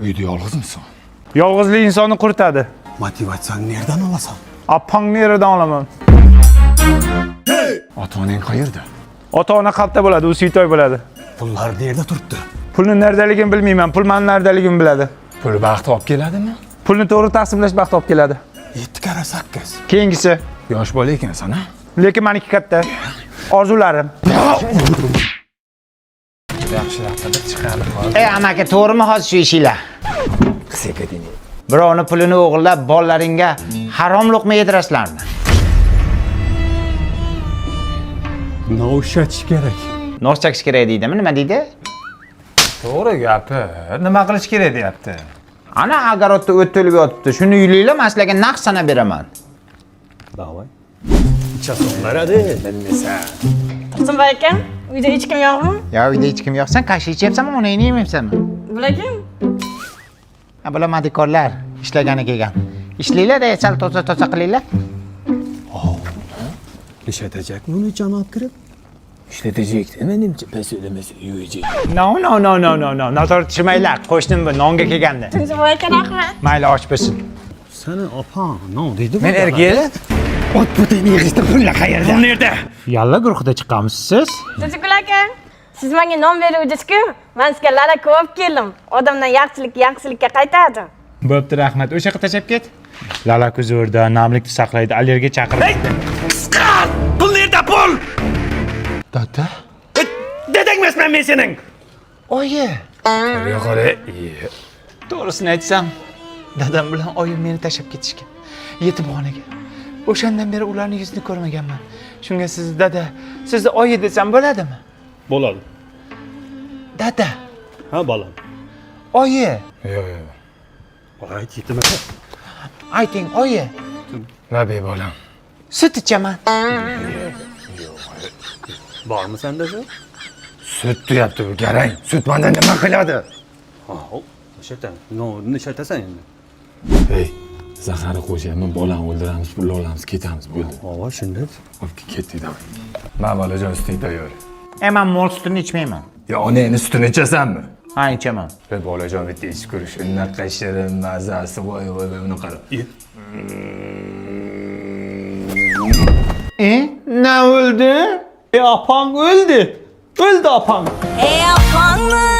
Uyda yolg'izmisan? Yolg'izlik insonni quritadi. Motivatsiyani nereden alasan? Appang nereden olaman? Ota-onang qayerda? Ota-ona qalbda bo'ladi, u suytoy bo'ladi. Pullar nerede turibdi? Pulni nerdaligini bilmayman, pul meni nerdaligimni biladi. Pul baxt olib keladimi? Pulni to'g'ri taqsimlash baxt olib keladi. 7 kara 8. Keyingisi, Yosh bola ekansan, ha? lekin meniki katta. Orzularim. Yaxshiroq chiqarib qol. Ey amaki, to'g'rimi hozir shu ishinglar? Sekadini. Birovni pulini o'g'irlab, bolalaringga harom luqma yedirasizlarmi? Naushatish kerak. Nos chakish kerak deydimi? Nima deydi? To'g'ri gapi. Nima qilish kerak deyapti? Ana agarotda o't to'lib yotibdi. Shuni yuylanglar, men sizlarga naqd sanab beraman. Davay. İçasonlar hadi. Tursunboy aka, uyda hech kim yo'qmi? Ya uyda hech kim yo'qsan, kashi ichyapsanmi, onangni yemayapsanmi? Bular kim? Ha, bular madikorlar, ishlagani kelgan. Ishlanglar-da, sal toza qilinglar. İşletecek mi onu canob kirib? Ishlatajak, menimcha pes ödemasi yuyajak. No. Nazorat qilmanglar, qo'shnim bu nonga kelganda. Tursunboy aka, rahmat. Mayli, och bo'lsin. Sana opam, no deydi. Men ergel. Ot butini yig'ishda pullar qayerda? Bu yerda. Yalla guruhida chiqqanmisiz siz? Tursunboy aka, siz menga non beruvdingiz-ku, men sizga lala ko'p keldim. Odamdan yaxshilikka qaytadi. Bo'pti, rahmat. O'sha yoqqa tashlab ket. Lala kuzurda, namlikni saqlaydi, allergiya chaqiradi. Pul nerede pul? Dada? Dedek emasman men sening. Oyi. Qara. To'g'risini aytsam, dadam bilan oyim meni tashlab ketishgan. Yetimxonaga. O'shandan beri ularning yuzini ko'rmaganman. Shunga siz dada, sizni oyi desam bo'ladimi? Bo'ladi. Dada, Ha bolam. oyi. Yo'q. Ayt yetmasa. Ayting, oyi. Nabi bolam. Sut ichaman. Bormi senda shu? Sut deyapti bu garang. Sut mendan nima qiladi? Ha, o'shata. No, ishatasan endi. Hey, zaharni qo'shyapman, bolani o'ldiramiz, pul olamiz, ketamiz, bo'ldi. Ava shunday. Olib ketdik da. Men bolajon suting tayyor. Men mol sutini ichmayman. Yo, onangni sutini ichasanmi? Ha, ichaman. Ey bolajon, bitta ichib ko'rish. Unaqa shirin mazasi, voy, buni qara. Ne öldü? Apang öldü. Öldü apang. Ey apangni